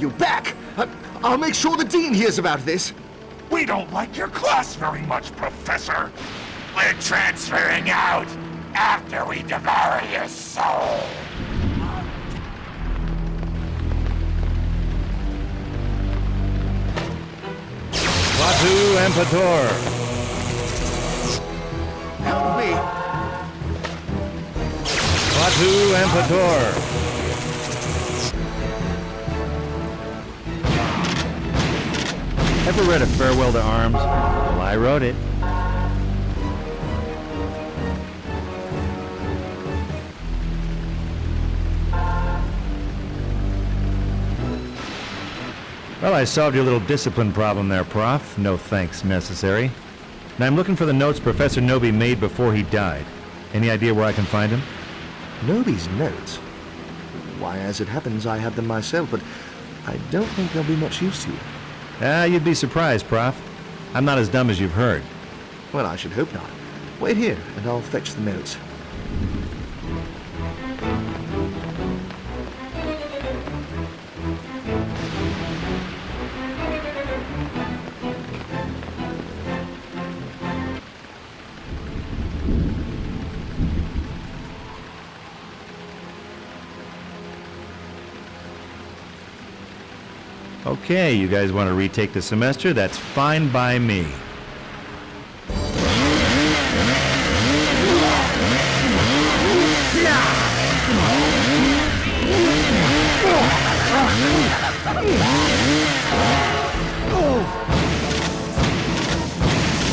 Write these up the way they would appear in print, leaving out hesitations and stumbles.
you back! I'll make sure the Dean hears about this! We don't like your class very much, Professor! We're transferring out after we devour your soul! Klaatu Empator! Help me! Klaatu Empator! Ever read A Farewell to Arms? Well, I wrote it. Well, I solved your little discipline problem there, Prof. No thanks necessary. And I'm looking for the notes Professor Nobi made before he died. Any idea where I can find them? Nobi's notes? Why, as it happens, I have them myself, but I don't think they'll be much use to you. You'd be surprised, Prof. I'm not as dumb as you've heard. Well, I should hope not. Wait here, and I'll fetch the notes. Okay, you guys want to retake the semester? That's fine by me.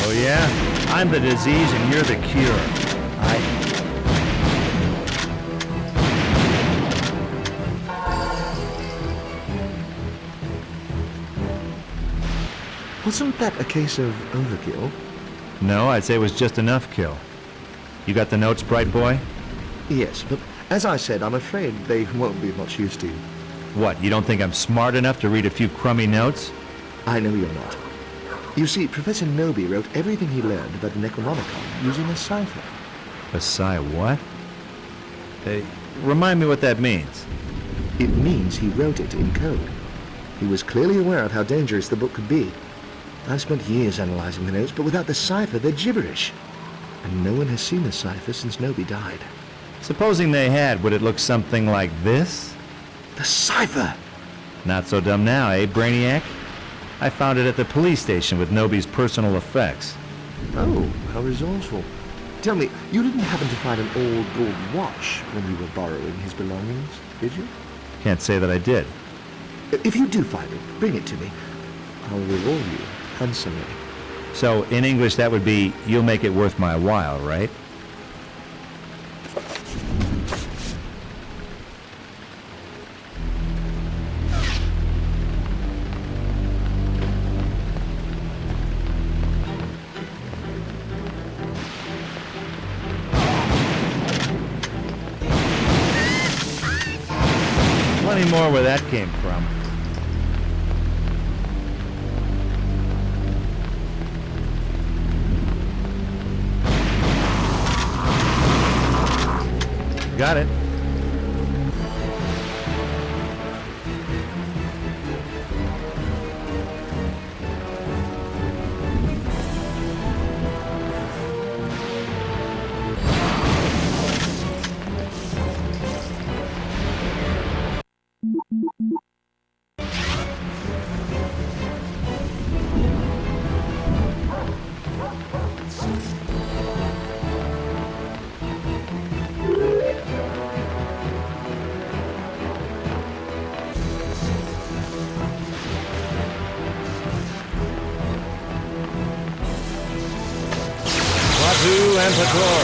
Oh yeah? I'm the disease and you're the cure. Wasn't that a case of overkill? No, I'd say it was just enough kill. You got the notes, Bright Boy? Yes, but as I said, I'm afraid they won't be of much use to you. What, you don't think I'm smart enough to read a few crummy notes? I know you're not. You see, Professor Nobi wrote everything he learned about the Necronomicon using a cipher. A what? Remind me what that means. It means he wrote it in code. He was clearly aware of how dangerous the book could be. I've spent years analyzing the notes, but without the cipher, they're gibberish. And no one has seen the cipher since Nobi died. Supposing they had, would it look something like this? The cipher! Not so dumb now, eh, Brainiac? I found it at the police station with Nobi's personal effects. Oh, how resourceful. Tell me, you didn't happen to find an old gold watch when you were borrowing his belongings, did you? Can't say that I did. If you do find it, bring it to me. I'll reward you handsomely. So, in English, that would be, you'll make it worth my while, right? Plenty more where that came from. Got it. Klaatu Empator!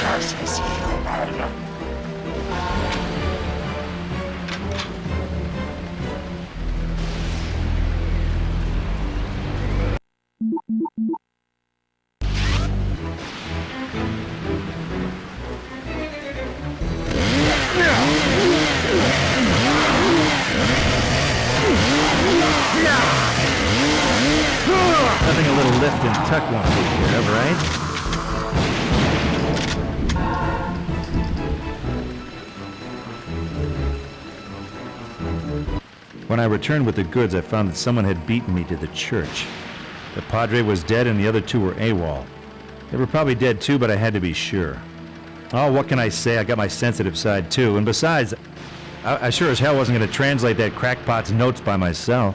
Curses, human! Nothing a little lift and tuck won't take care of, right? When I returned with the goods, I found that someone had beaten me to the church. The Padre was dead and the other two were AWOL. They were probably dead too, but I had to be sure. Oh, what can I say? I got my sensitive side too. And besides, I sure as hell wasn't going to translate that crackpot's notes by myself.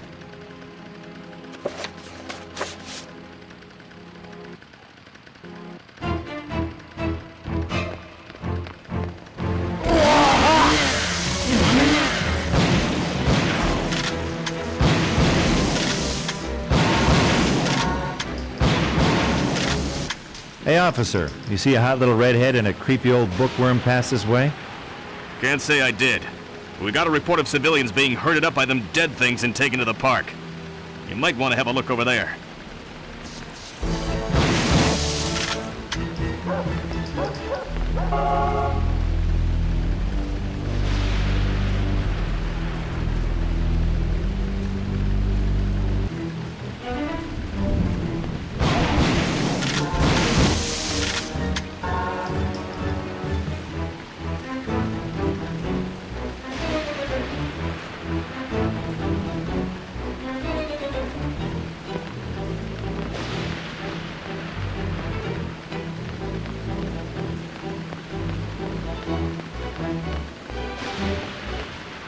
Hey, officer, you see a hot little redhead and a creepy old bookworm pass this way? Can't say I did. We got a report of civilians being herded up by them dead things and taken to the park. You might want to have a look over there.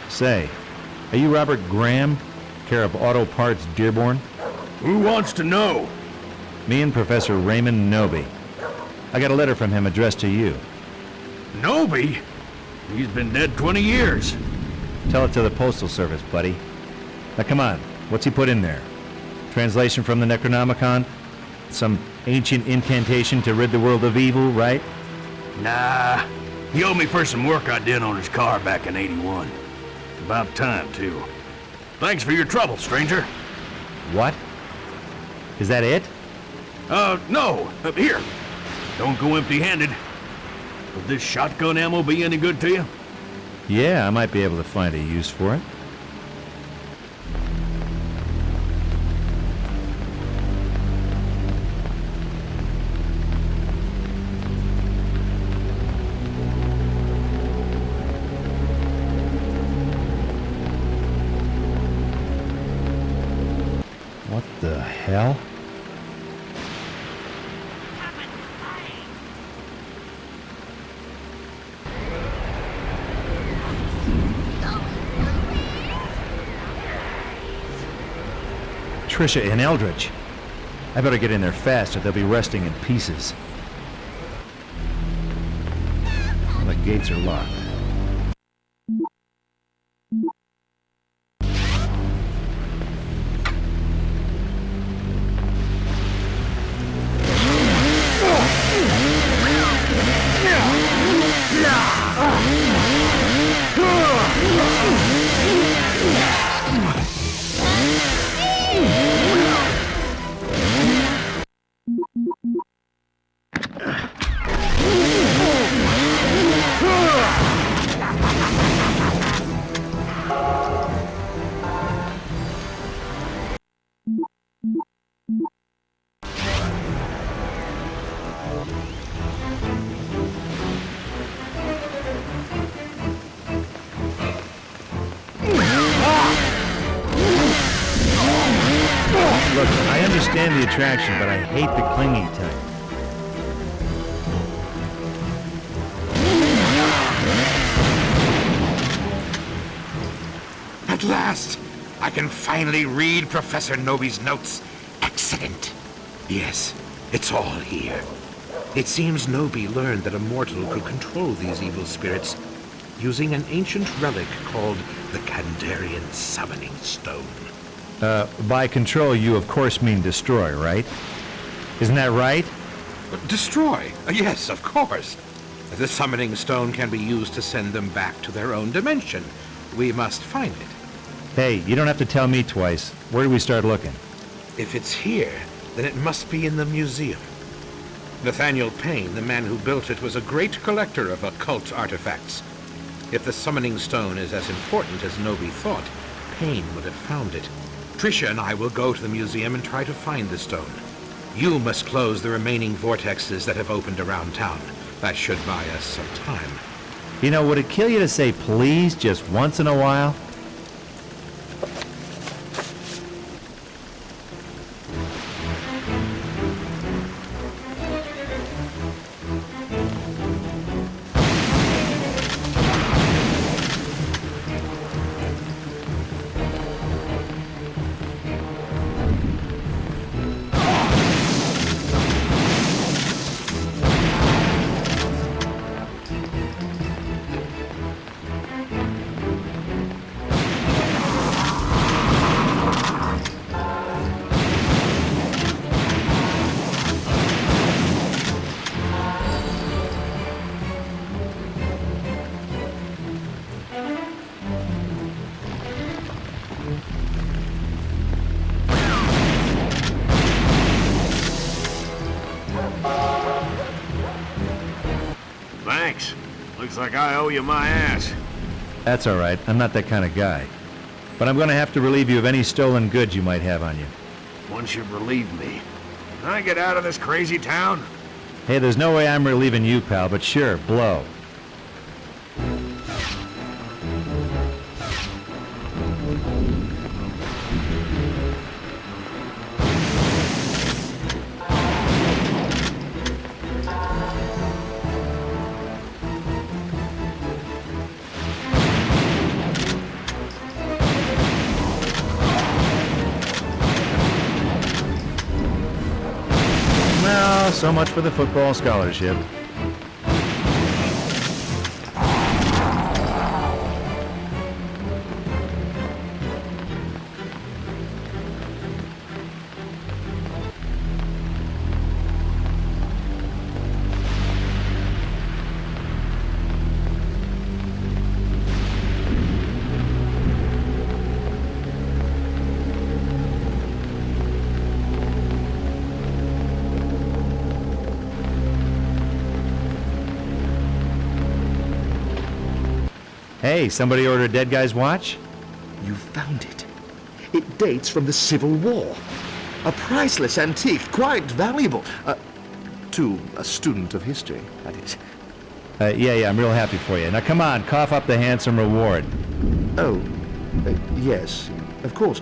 Say, are you Robert Graham, care of Auto Parts Dearborn? Who wants to know? Me and Professor Raymond Noby. I got a letter from him addressed to you. Noby? He's been dead 20 years. Tell it to the Postal Service, buddy. Now come on, what's he put in there? Translation from the Necronomicon? Some ancient incantation to rid the world of evil, right? Nah. He owed me for some work I did on his car back in '81. About time, too. Thanks for your trouble, stranger. What? Is that it? No. Here. Don't go empty-handed. Would this shotgun ammo be any good to you? Yeah, I might be able to find a use for it. What the hell? Trisha and Eldridge. I better get in there fast or they'll be resting in pieces. The gates are locked. Look, I understand the attraction, but I hate the clingy type. At last! I can finally read Professor Noby's notes. Excellent. Yes, it's all here. It seems Noby learned that a mortal could control these evil spirits using an ancient relic called the Kandarian Summoning Stone. By control, you of course mean destroy, right? Isn't that right? Destroy? Yes, of course. The Summoning Stone can be used to send them back to their own dimension. We must find it. Hey, you don't have to tell me twice. Where do we start looking? If it's here, then it must be in the museum. Nathaniel Payne, the man who built it, was a great collector of occult artifacts. If the Summoning Stone is as important as Noby thought, Payne would have found it. Trisha and I will go to the museum and try to find the stone. You must close the remaining vortexes that have opened around town. That should buy us some time. You know, would it kill you to say please just once in a while? Thanks. Looks like I owe you my ass. That's all right. I'm not that kind of guy. But I'm going to have to relieve you of any stolen goods you might have on you. Once you've relieved me, can I get out of this crazy town? Hey, there's no way I'm relieving you, pal, but sure, blow. Well, so much for the football scholarship. Hey, somebody ordered a dead guy's watch? You found it. It dates from the Civil War. A priceless antique, quite valuable. To a student of history, that is. Yeah, I'm real happy for you. Now come on, cough up the handsome reward. Oh, yes, of course.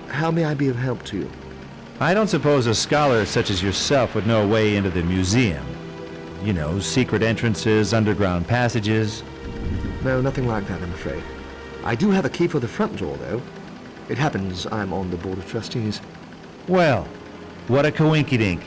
How may I be of help to you? I don't suppose a scholar such as yourself would know a way into the museum. You know, secret entrances, underground passages. No, nothing like that, I'm afraid. I do have a key for the front door, though. It happens I'm on the Board of Trustees. Well, what a coinkydink.